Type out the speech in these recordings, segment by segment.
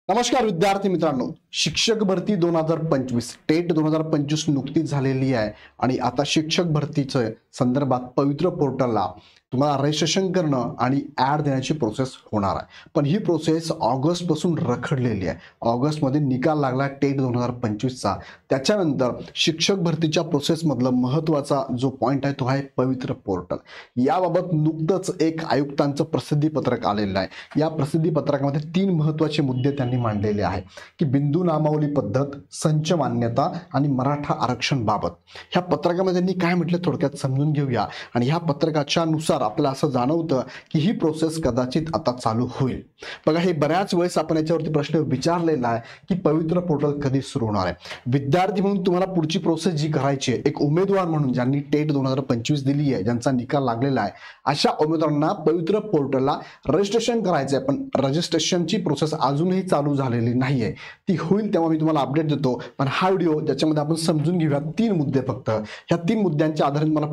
नमस्कार विद्यार्थी मित्रांनो, शिक्षक भरती 2025 टेट 2025 नुकतीच झालेली आहे आणि आता शिक्षक भरतीच्या संदर्भात पवित्र पोर्टलला तुम्हाला रजिस्ट्रेशन करणं आणि ॲड देण्याची प्रोसेस होणार आहे। पण ही प्रोसेस ऑगस्ट पासून रखडलेली आहे। ऑगस्ट मध्ये निकाल लागला टेट 2025 चा। त्याच्यानंतर शिक्षक भरतीच्या प्रोसेस मधला महत्त्वाचा जो पॉइंट आहे तो आहे पवित्र पोर्टल। याबाबत नुकतंच एक आयुक्तांचं प्रसिद्धी पत्रक आलेलं आहे। या प्रसिद्धी पत्रकामध्ये 3 महत्त्वाचे मुद्दे त्यांनी मांडलेले आहे की बिंदू नामावली पद्धत, संच मान्यता आणि मराठा आरक्षण बाबत। ह्या पत्रकामध्ये त्यांनी काय म्हटलं थोडक्यात समजून घेऊया। आणि ह्या पत्रकाच्या नुसार आपल्याला असं जाणवतं की ही प्रोसेस कदाचित आता चालू होईल। बघा, हे बऱ्याच वेळेस आपण याच्यावरती प्रश्न विचारलेला आहे की पवित्र पोर्टल कधी सुरू होणार आहे। विद्यार्थी म्हणून तुम्हाला पुढची प्रोसेस जी करायची आहे, एक उमेदवार म्हणून ज्यांनी टेट 2025 दिली आहे, ज्यांचा निकाल लागलेला आहे, अशा उमेदवारांना पवित्र पोर्टलला रजिस्ट्रेशन करायचं आहे। पण रजिस्ट्रेशनची प्रोसेस अजूनही चालू झालेली नाहीये, ती होईल तेव्हा मी तुम्हाला अपडेट देतो। पण हा व्हिडिओ ज्याच्यामध्ये आपण समजून घेऊया 3 मुद्दे फक्त। ह्या 3 मुद्द्यांच्या आधारे मला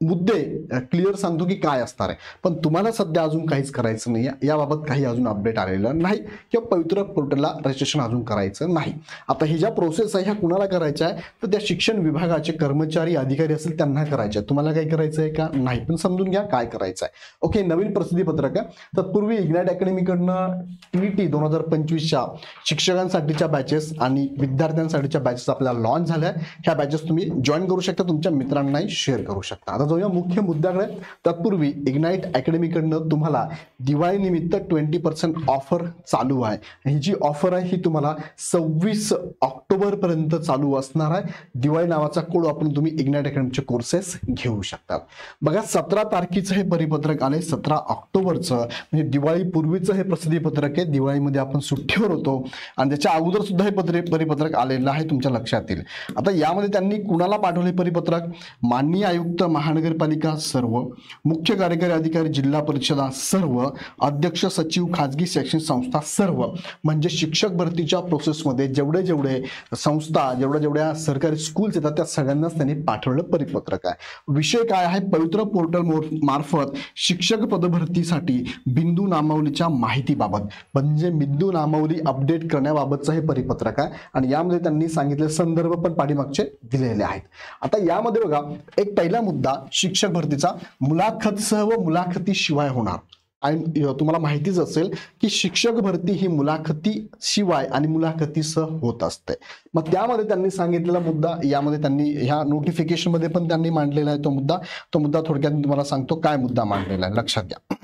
मुद्दे क्लिअर सांगतो की काय असणार आहे। पण तुम्हाला सध्या अजून काहीच करायचं नाही, याबाबत काही अजून अपडेट आलेलं नाही किंवा पवित्र पोर्टलला रजिस्ट्रेशन अजून करायचं नाही। आता ही ज्या प्रोसेस आहे ह्या कुणाला करायच्या आहे तर त्या शिक्षण विभागाचे कर्मचारी अधिकारी असतील त्यांना करायच्या। तुम्हाला काय करायचं आहे का नाही, पण समजून घ्या काय करायचं आहे। ओके, नवीन प्रसिद्धी पत्रक आहे। तत्पूर्वी इग्नाइट अकॅडमीकडनं टीईटी 2025 च्या शिक्षकांसाठीच्या बॅचेस आणि विद्यार्थ्यांसाठीच्या बॅचेस आपल्याला लॉन्च झाल्या। ह्या बॅचेस तुम्ही जॉईन करू शकता, तुमच्या मित्रांनाही शेअर करू शकता। आता जाऊया मुख्य मुद्द्याकडे। तत्पूर्वी इग्नाइट अकॅडमीकडनं तुम्हाला दिवाळी निमित्त 20% ऑफर चालू आहे। ही जी ऑफर आहे ही तुम्हाला 26 ऑक्टोबर पर्यंत चालू असणार आहे। दिवाळी नावाचा कोड वापरून तुम्ही इग्नाइट अकॅडमीचे कोर्सेस घेऊ शकता। बघा, 17 तारखेचं हे परिपत्रक आले, 17 ऑक्टोबरचं म्हणजे दिवाळी पूर्वीचं हे प्रसिद्धी पत्रक आहे। दिवाळीमध्ये आपण सुट्टीवर होतो आणि त्याच्या अगोदर सुद्धा हे परिपत्रक आलेलं आहे, तुमच्या लक्षात येईल। आता यामध्ये त्यांनी कुणाला पाठवले परिपत्रक? माननीय आयुक्त महानगरपालिका सर्व, मुख्य कार्यकारी अधिकारी जिल्हा परिषदा सर्व, अध्यक्ष सचिव खाजगी शैक्षणिक संस्था सर्व, म्हणजे शिक्षक भरतीच्या प्रोसेसमध्ये जेवढे संस्था जेवढ्या सरकारी स्कूल्स येतात त्या सगळ्यांनाच त्यांनी पाठवलेलं परिपत्रक आहे। विषय काय आहे? पवित्र पोर्टल मार्फत शिक्षक पदभरतीसाठी बिंदू नामावलीच्या माहितीबाबत, म्हणजे बिंदू नामावली अपडेट करण्याबाबतचं हे परिपत्रक आहे। आणि यामध्ये त्यांनी सांगितलेले संदर्भ पण पाठीमागचे दिलेले आहेत। आता यामध्ये बघा, एक पहिला मुद्दा शिक्षक भरतीचा मुलाखतसह व मुलाखतीशिवाय होणार। आणि तुम्हाला माहितीच असेल की शिक्षक भरती ही मुलाखती शिवाय आणि मुलाखतीसह होत असते। मग त्यामध्ये त्यांनी सांगितलेला मुद्दा, यामध्ये त्यांनी ह्या नोटिफिकेशन मध्ये पण त्यांनी मांडलेला आहे तो मुद्दा थोडक्यात मी तुम्हाला सांगतो काय मुद्दा मांडलेला आहे, लक्षात घ्या।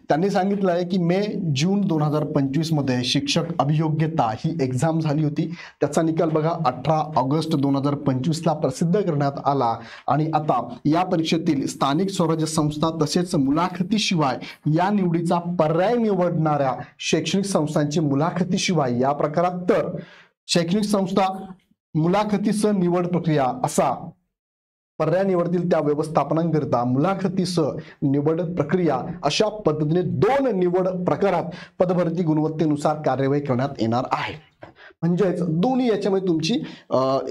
त्यांनी सांगितलं आहे की मे जून 2025 मध्ये शिक्षक अभियोग्यता ही एक्झाम झाली होती। त्याचा निकाल बघा 18 ऑगस्ट 2025 ला प्रसिद्ध करण्यात आला। आणि आता या परीक्षेतील स्थानिक स्वराज्य संस्था तसेच मुलाखतीशिवाय या निवडीचा पर्याय निवडणाऱ्या शैक्षणिक संस्थांची मुलाखतीशिवाय या प्रकारात तर शैक्षणिक संस्था मुलाखतीसह निवड प्रक्रिया असा पर्याय निवडतील त्या व्यवस्थापनांकरिता मुलाखतीसह निवड प्रक्रिया अशा पद्धतीने 2 निवड प्रकारात पदभरती गुणवत्तेनुसार कार्यवाही करण्यात येणार आहे। म्हणजेच दोन्ही याच्यामध्ये तुमची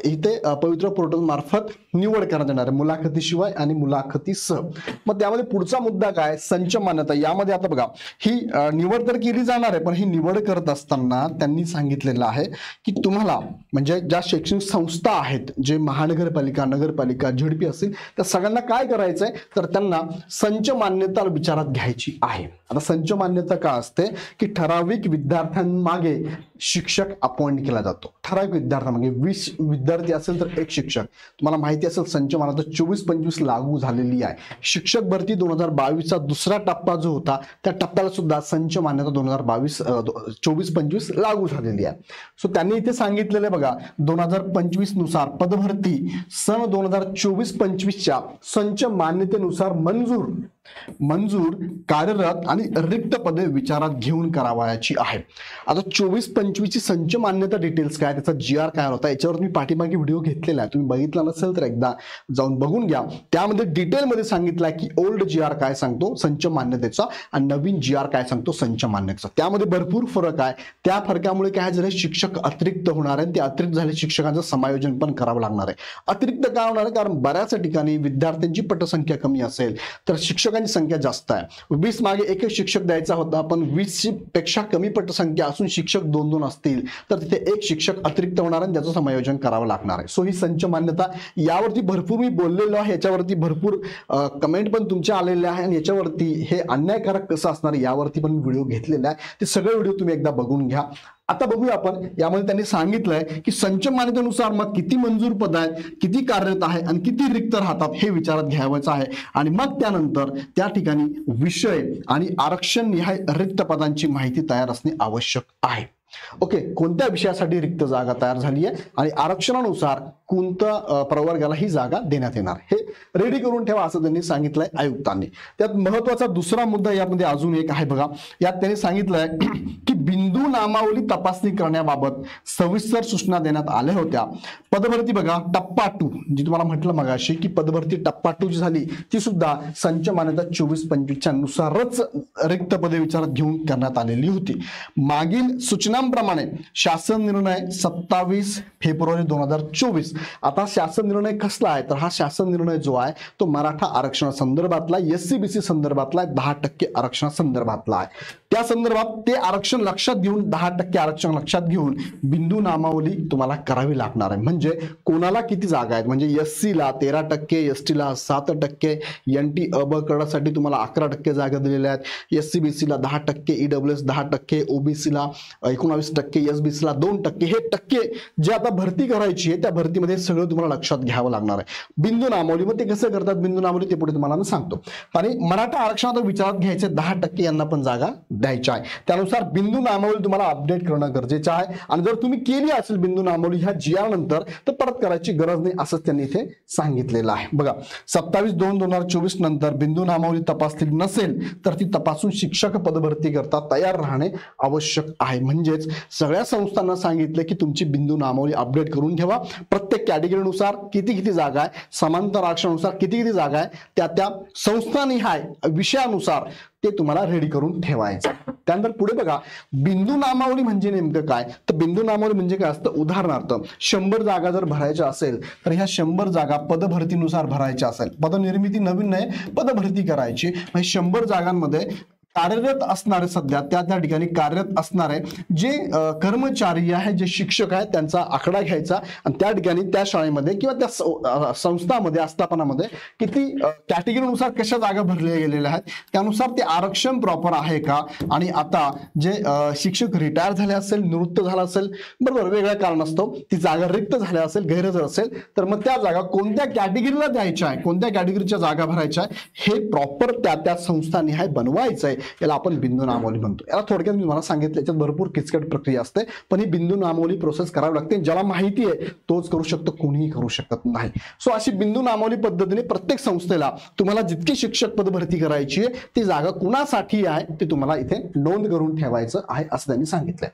इथे पवित्र पोर्टल मार्फत निवड करण्यात येणार आहे, मुलाखतीशिवाय आणि मुलाखतीसह। मग त्यामध्ये पुढचा मुद्दा काय? संच मान्यता। यामध्ये आता बघा, ही निवड तर केली जाणार आहे, पण ही निवड करत असताना त्यांनी सांगितलेलं आहे की तुम्हाला म्हणजे ज्या शैक्षणिक संस्था आहेत, जे महानगरपालिका, नगरपालिका, झेडपी असतील, त्या सगळ्यांना काय करायचंय तर त्यांना संच मान्यता विचारात घ्यायची आहे। आता संच मान्यता का असते की ठराविक विद्यार्थ्यांमागे शिक्षक अपॉइंट केला जातो। ठराविक विद्यार्थ्यांमागे 20 विद्यार्थी असेल तर एक शिक्षक। तुम्हाला माहिती असेल संच मान्यता 24-25 लागू झालेली आहे। शिक्षक भरती 2022 चा दुसरा टप्पा जो होता त्या टप्प्याला सुद्धा संच मान्यता 24-25 लागू झालेली आहे। सो त्यांनी इथे सांगितलेले बघा, 2025 नुसार पदभरती सन 2024-25 च्या संच मान्यतेनुसार मंजूर कार्यरत आणि रिक्त पदे विचारात घेऊन करावयाची आहे। आता 24-25 ची संच मान्यता डिटेल्स काय त्याचा GR काय होता याच्यावर मी पाठीमागे व्हिडिओ घेतलेला आहे, तुम्ही बघितला नसेल तर एकदा जाऊन बघून घ्या. त्यामध्ये डिटेलमध्ये सांगितलं की ओल्ड GR काय सांगतो संच मान्यतेचा आणि नवीन GR काय सांगतो संच मान्यतेचा. त्यामध्ये भरपूर फरक आहे. त्या फरकामुळे काय झालं, शिक्षक अतिरिक्त होणार आहे. ते अतिरिक्त झाले शिक्षकांचं समायोजन पण करावं लागणार आहे. अतिरिक्त काय होणार आहे, कारण बऱ्याच ठिकाणी विद्यार्थ्यांची पटसंख्या कमी असेल तर शिक्षकांची संख्या जास्त आहे. 20 मागे एक शिक्षक द्यायचा होता, पण 20 पेक्षा कमी पटसंख्या असून शिक्षक 2-2 असतील तर तिथे एक शिक्षक अतिरिक्त होणार आहे, त्याचं समायोजन करावं लागणार आहे. सो ही संच मान्यता, यावरती भरपूर मी बोललेलो आहे, याच्यावरती भरपूर कमेंट पण तुमच्या आलेल्या आहे आणि याच्यावरती हे अन्यायकारक कसं असणार यावरती पण व्हिडिओ घेतलेला आहे. ते सगळे व्हिडिओ तुम्ही एकदा बघून घ्या. आता बघूया आपण, यामध्ये त्यांनी सांगितलंय की संच मान्यतेनुसार मग किती मंजूर पद आहेत, किती कार्यरत आहे आणि किती रिक्त राहतात हे विचारात घ्यायचं आहे. आणि मग त्यानंतर त्या ठिकाणी विषय आणि आरक्षण निहाय रिक्त पदांची माहिती तयार असणे आवश्यक आहे. ओके, कोणत्या विषयासाठी रिक्त जागा तयार झाली आहे आणि आरक्षणानुसार कोणत्या प्रवर्गाला ही जागा देण्यात येणार हे रेडी करून ठेवा असं त्यांनी सांगितलंय आयुक्तांनी. त्यात महत्वाचा दुसरा मुद्दा यामध्ये अजून एक आहे बघा. यात त्यांनी सांगितलंय की बिंदू नामावली तपासणी करण्याबाबत सविस्तर सूचना देण्यात आल्या होत्या. पदभरती बघा टप्पा 2, जी तुम्हाला म्हटलं मगाशी की पदभरती टप्पा 2 जी झाली ती सुद्धा संच मान्यता 24-25 नुसारच रिक्त पदे विचारात घेऊन करण्यात आलेली होती. मागील सूचनांप्रमाणे शासन निर्णय 27 फेब्रुवारी 2024. आता शासन निर्णय कसला आहे, तर हा शासन निर्णय जो आहे तो मराठा आरक्षणासंदर्भातला, SC-BC संदर्भातला 10% आरक्षणासंदर्भातला आहे. त्या संदर्भात ते आरक्षण लक्षात घेऊन 10% आरक्षण लक्षात घेऊन बिंदू नामावली तुम्हाला करावी लागणार आहे. म्हणजे कोणाला किती जागा आहेत, म्हणजे SC-ला 13%, ST-ला 7%, NT अ ब कडसाठी तुम्हाला 11% जागा दिलेल्या आहेत, SC-BC-ला 10%, EWS 10%, OBC-ला 19%, SBC-ला 2%. हे टक्के जे आता भरती करायची आहे त्या भरतीमध्ये सगळं तुम्हाला लक्षात घ्यावं लागणार आहे. बिंदू नामावली मग ते कसं करतात बिंदू नामावली ते पुढे तुम्हाला मी सांगतो. आणि मराठा आरक्षणात विचारात घ्यायचे 10% यांना पण जागा द्यायच्या आहे. त्यानुसार बिंदू नामावली तुम्हाला अपडेट करणं गरजेचं आहे. आणि जर तुम्ही केली असेल बिंदू नामावली ह्या GR नंतर तर परत करायची गरज नाही असं त्यांनी इथे सांगितलेलं आहे. बघा 27/2/2024 नंतर बिंदू नामावली तपासलेली नसेल तर ती तपासून शिक्षक पदभरती करता तयार राहणे आवश्यक आहे. म्हणजेच सगळ्या संस्थांना सांगितलं की तुमची बिंदू नामावली अपडेट करून ठेवा. प्रत्येक कॅटेगरीनुसार किती जागा आहे, समांतर आरक्षणानुसार किती जागा आहे, त्या संस्थानिहाय विषयानुसार ते तुम्हाला रेडी करून ठेवायचं. त्यानंतर पुढे बघा बिंदू नामावली म्हणजे नेमकं काय, तर बिंदू नामावली म्हणजे काय असतं, उदाहरणार्थ 100 जागा जर भरायच्या असेल तर ह्या 100 जागा पदभरतीनुसार भरायच्या असेल. पदनिर्मिती नवीन नाही, पदभरती करायची. 100 जागांमध्ये कार्यरत असणारे सध्या त्या ठिकाणी कार्यरत असणारे जे कर्मचारी आहे, जे शिक्षक आहेत त्यांचा आकडा घ्यायचा आणि त्या ठिकाणी त्या शाळेमध्ये किंवा त्या संस्थामध्ये आस्थापनामध्ये किती कॅटेगरीनुसार कशा जागा भरल्या गेलेल्या आहेत त्यानुसार ते आरक्षण प्रॉपर आहे का. आणि आता जे शिक्षक रिटायर झाले असेल, निवृत्त झाला असेल, बरोबर वेगळ्या कारणास्तव ती जागा रिक्त झाल्या असेल, गैरहजर असेल तर मग त्या जागा कोणत्या कॅटेगरीला द्यायच्या आहे, कोणत्या कॅटेगरीच्या जागा भरायच्या आहे हे प्रॉपर त्या संस्थानिहाय बनवायचं आहे. याला आपण बिंदू नामावली म्हणतो. याला थोडक्यात मी तुम्हाला सांगितलं याच्यात भरपूर किचकट प्रक्रिया असते, पण ही बिंदू नामावली प्रोसेस करावी लागते. ज्याला माहिती आहे तोच करू शकतो, कोणीही करू शकत नाही. सो अशी बिंदू नामावली पद्धतीने प्रत्येक संस्थेला तुम्हाला जितकी शिक्षक पद भरती करायची आहे ती जागा कुणासाठी आहे ते तुम्हाला इथे नोंद करून ठेवायचं आहे असं त्यांनी सांगितलंय.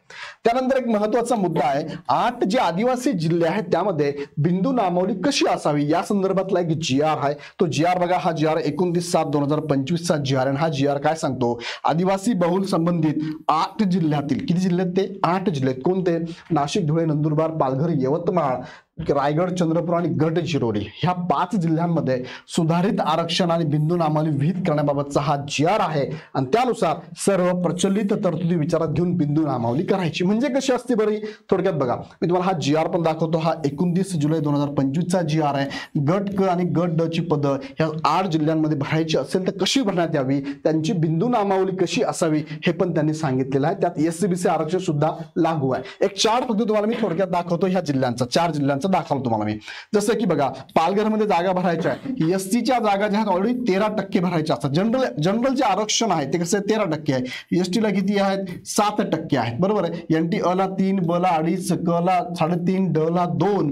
त्यानंतर एक महत्वाचा मुद्दा आहे, 8 जे आदिवासी जिल्हे आहेत त्यामध्ये बिंदू नामावली कशी असावी या संदर्भातला एक GR आहे. तो GR बघा, हा GR 29/7/2025 चा GR आहे. हा GR काय सांगतो, आदिवासी बहुल संबंधित 8 जिल्ह्यातील, किती जिल्ह्यात ते 8 जिल्ह्यात, कोणते, नाशिक, धुळे, नंदुरबार, पालघर, यवतमाळ, रायगड, चंद्रपूर आणि गडचिरोली ह्या 5 जिल्ह्यांमध्ये सुधारित आरक्षण आणि बिंदू नामावली विहित करण्याबाबतचा हा GR आहे. आणि त्यानुसार सर्व प्रचलित तरतुदी विचारात घेऊन बिंदू नामावली करायची. म्हणजे कशी असते बरी, थोडक्यात बघा मी तुम्हाला हा GR पण दाखवतो. हा 29 जुलै 2025 चा GR आहे. गट क आणि गट ड ची पद ह्या 8 जिल्ह्यांमध्ये भरायची असेल तर कशी भरण्यात यावी, त्यांची बिंदू नामावली कशी असावी हे पण त्यांनी सांगितलेलं आहे. त्यात SC-BC आरक्षण सुद्धा लागू आहे. एक चार्ट फक्त तुम्हाला मी थोडक्यात दाखवतो ह्या जिल्ह्यांचा, 4 जिल्ह्यांचा कसं दाखवलं तुम्हाला मी, जसं की बघा पालघरमध्ये जागा भरायच्या आहे, एसटीच्या जागा ज्या आहेत ऑलरेडी 13% भरायच्या असतात. जनरल जे आरक्षण आहे ते कसं 13% आहे, एसटीला किती आहेत 7% आहेत, बरोबर आहे. एनटी अ ला 3, ब ला 2.5, क ला 3.5, ड ला 2,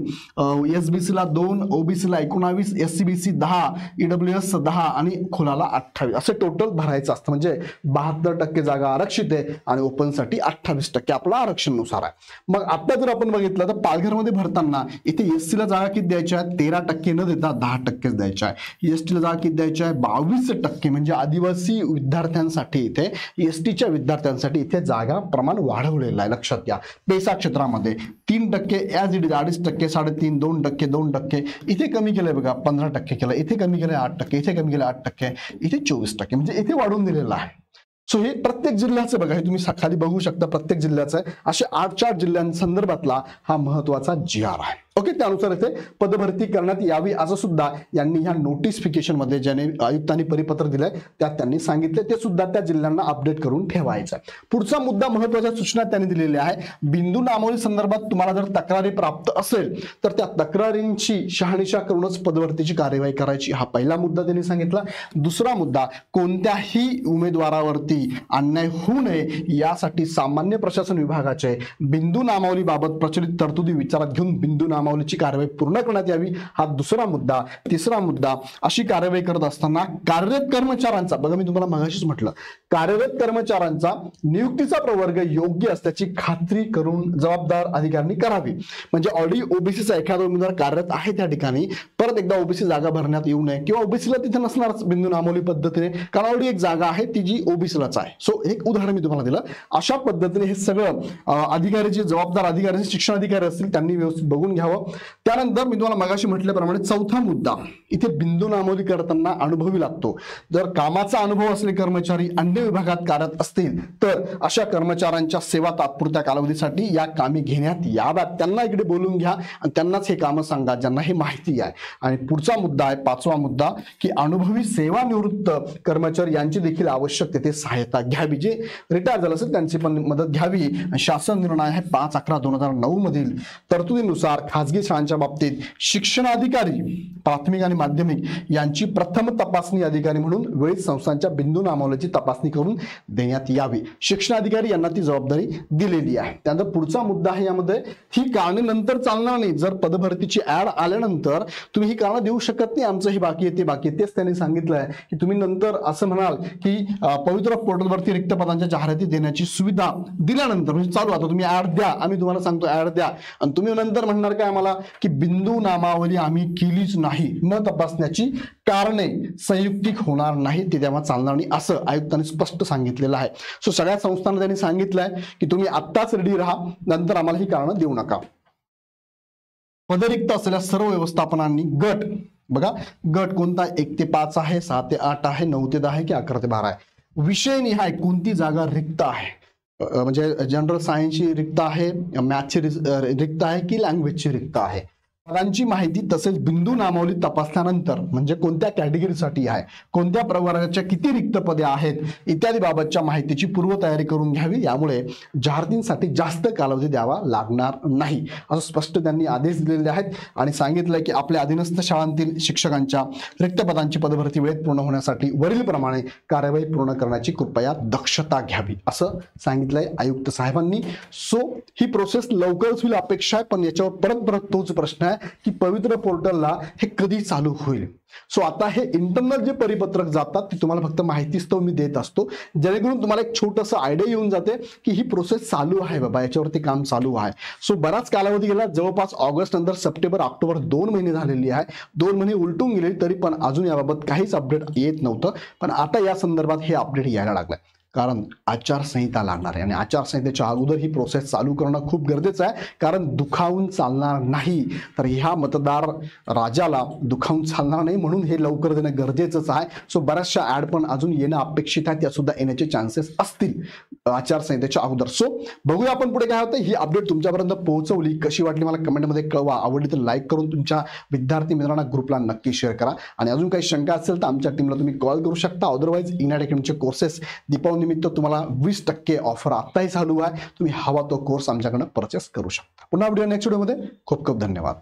एसबीसी ला 2, ओबीसी ला 19, एससीबीसी 10, ईडब्ल्यूएस 10 आणि खुलाला 28 असे टोटल भरायचं असतं. म्हणजे 72% जागा आरक्षित आहे आणि ओपन साठी 28% आपला आरक्षणानुसार आहे. मग आता जर आपण बघितलं तर पालघरमध्ये भरताना इथे एससी ला जागा किती द्यायच्या आहेत, 13% न देता 10% द्यायच्या आहे. एसटी ला जागा किती द्यायच्या आहे, 22%. म्हणजे आदिवासी विद्यार्थ्यांसाठी इथे एसटीच्या विद्यार्थ्यांसाठी इथे जागा प्रमाण वाढवलेलं आहे. लक्षात घ्या. पेसा क्षेत्रामध्ये 3% ऍज इट इज 2.5%, 3.5%, 2%, 2%. इथे कमी केलंय बघा 15% केलं, इथे कमी केलंय 8%, इथे कमी केलंय 8%, इथे 24%. म्हणजे इथे वाढवून दिलेलं आहे. सो हे प्रत्येक जिल्ह्याचं बघा, हे तुम्ही खाली बघू शकता, प्रत्येक जिल्ह्याचं आहे. असे 8 जिल्ह्यांसंदर्भातला हा महत्वाचा GR आहे. ओके, त्यानुसार इथे पदभरती करण्यात यावी असं सुद्धा यांनी ह्या नोटिफिकेशन मध्ये ज्याने आयुक्तांनी परिपत्र दिलंय त्यात त्यांनी सांगितले, ते सुद्धा त्या जिल्ह्यांना अपडेट करून ठेवायचं आहे. पुढचा मुद्दा, महत्वाच्या सूचना त्यांनी दिलेल्या आहे. बिंदू नामवली संदर्भात तुम्हाला जर तक्रारी प्राप्त असेल तर त्या तक्रारींची शहानिशा करूनच पदभरतीची कार्यवाही करायची, हा पहिला मुद्दा त्यांनी सांगितला. दुसरा मुद्दा, कोणत्याही उमेदवारावरती अन्याय होऊ नये यासाठी सामान्य प्रशासन विभागाचे बिंदू नामावलीबाबत प्रचलित तरतुदी विचारात घेऊन बिंदू नामावलीची कार्यवाही पूर्ण करण्यात यावी, हा दुसरा मुद्दा. तिसरा मुद्दा, अशी कार्यवाही करत असताना कार्यरत कर्मचाऱ्यांचा, बघा मी तुम्हाला मगाशीच म्हटलं, कार्यरत कर्मचाऱ्यांचा नियुक्तीचा प्रवर्ग योग्य असल्याची खात्री करून जबाबदार अधिकाऱ्यांनी करावी. म्हणजे ऑलरेडी ओबीसीचा एखादा उमेदवार कार्यरत आहे त्या ठिकाणी परत एकदा ओबीसी जागा भरण्यात येऊ नये, किंवा ओबीसीला तिथे नसणारच बिंदू नामावली पद्धतीने, कारण ऑलरेडी एक जागा आहे ती जी ओबीसीलाच आहे. सो एक उदाहरण मी तुम्हाला दिलं. अशा पद्धतीने हे सगळं अधिकारी जे जबाबदार अधिकारी शिक्षण अधिकारी असतील त्यांनी व्यवस्थित बघून घ्यावं. त्यानंतर मी तुम्हाला मगाशी म्हटल्याप्रमाणे चौथा मुद्दा, इथे बिंदू नामवली करताना अनुभवी लागतो. जर कामाचा अनुभव असलेले कर्मचारी अन्य विभागात कार्यरत असतील तर अशा कर्मचाऱ्यांच्या सेवा तात्पुरत्या कालावधीसाठी या कामी घेण्यात याव्यात. त्यांना इकडे बोलून घ्या आणि त्यांनाच हे कामं सांगा ज्यांना हे माहिती आहे. आणि पुढचा मुद्दा आहे, पाचवा मुद्दा, की अनुभवी सेवानिवृत्त कर्मचारी यांची देखील आवश्यक तेथे सहायता घ्यावी. जे रिटायर झाले असेल त्यांची पण मदत घ्यावी. शासन निर्णय आहे 5/11/2009 मधील तरतुदीनुसार खाजगी शाळांच्या बाबतीत शिक्षणाधिकारी प्राथमिक आणि माध्यमिक यांची प्रथम तपासणी अधिकारी म्हणून विविध संस्थांच्या बिंदू नामावलीची तपासणी करून देण्यात यावी. शिक्षणाधिकारी यांना ती जबाबदारी दिलेली आहे. त्यानंतर पुढचा मुद्दा आहे, यामध्ये ही कारणे नंतर चालणार नाही. जर पदभरतीची ऍड आल्यानंतर तुम्ही ही कारणं देऊ शकत नाही, आमचं हे बाकी आहे ते बाकी आहे. तेच त्यांनी सांगितलंय की तुम्ही नंतर असं म्हणाल की पवित्र पोर्टलवरती रिक्त पदांच्या जाहिराती देण्याची सुविधा दिल्यानंतर, म्हणजे चालू आता तुम्ही ऍड द्या, आम्ही तुम्हाला सांगतो ऍड द्या, आणि तुम्ही नंतर म्हणणार काय आम्हाला की बिंदू नामावली आम्ही केलीच नाही, न तपासण्याची कारणे संयुक्तिक होणार नाही, ते तेव्हा चालणार नाही, असं आयुक्तांनी स्पष्ट सांगितलेलं आहे. सो सगळ्या संस्थांना त्यांनी सांगितलंय की तुम्ही आत्ताच रेडी राहा, नंतर आम्हाला ही कारणं देऊ नका. पदरिक्त असलेल्या सर्व व्यवस्थापनांनी गट, बघा गट कोणता, 1 ते 5 आहे, 6 ते 8 आहे, 9 ते 10 आहे की 11 ते 12 आहे. विषयनिहाय कोणती जागा रिक्त आहे, म्हणजे जनरल सायन्सची रिक्त आहे, मॅथची रिक्त आहे की लँग्वेजची रिक्त आहे. पदांची माहिती तसेच बिंदू नामावली तपासल्यानंतर, म्हणजे कोणत्या कॅटेगरीसाठी आहे, कोणत्या प्रवर्गाच्या किती रिक्त पदे आहेत इत्यादी बाबतच्या माहितीची पूर्वतयारी करून घ्यावी. यामुळे जाहिरातींसाठी जास्त कालावधी द्यावा लागणार नाही, असं स्पष्ट त्यांनी आदेश दिलेले आहेत. आणि सांगितलंय की आपल्या अधीनस्थ शाळांतील शिक्षकांच्या रिक्त पदांची पदभरती वेळेत पूर्ण होण्यासाठी वरील प्रमाणे कार्यवाही पूर्ण करण्याची कृपया दक्षता घ्यावी, असं सांगितलंय आयुक्त साहेबांनी. सो ही प्रोसेस लवकरच होईल अपेक्षा आहे, पण याच्यावर परत परत तोच प्रश्न आहे की पवित्र पोर्टलला हे कधी चालू होईल. सो आता हे इंटरनल जे परिपत्रक जातात ते तुम्हाला फक्त माहितीस्तव मी देत असतो, जेणेकरून तुम्हाला एक छोटंसं आयडिया येऊन जाते की ही प्रोसेस चालू आहे बाबा, याच्यावरती काम चालू आहे. सो बराच कालावधी गेला, जवळपास ऑगस्ट नंतर सप्टेंबर ऑक्टोबर 2 महिने झालेली आहे. 2 महिने उलटून गेले तरी पण अजून याबाबत काहीच अपडेट येत नव्हतं, पण आता या संदर्भात हे अपडेट यायला लागलंय. कारण आचारसंहिता लागणार आहे आणि आचारसंहितेच्या अगोदर ही प्रोसेस चालू करणं खूप गरजेचं आहे, कारण दुखावून चालणार नाही. तर ह्या मतदार राजाला दुखावून चालणार नाही, म्हणून हे लवकर देणं गरजेचंच आहे. सो बऱ्याचशा ऍड पण अजून येणं अपेक्षित आहे, त्या सुद्धा येण्याचे चान्सेस असतील आचारसंहितेच्या अगोदर. सो बघूया आपण पुढे काय होतं. ही अपडेट तुमच्यापर्यंत पोहोचवली, कशी वाटली मला कमेंटमध्ये कळवा. आवडली तर लाईक करून तुमच्या विद्यार्थी मित्रांना ग्रुपला नक्की शेअर करा. आणि अजून काही शंका असेल तर आमच्या टीमला तुम्ही कॉल करू शकता. अदरवाईज इग्नाइट अकॅडमीचे कोर्सेस दीपावली निमित्त तुम्हाला 20% ऑफर आत्ताही चालू आहे, तुम्ही हवा तो कोर्स आमच्याकडे परचेस करू शकता. पुन्हा व्हिडिओ नेक्स्ट व्हिडिओमध्ये. खूप खूप धन्यवाद.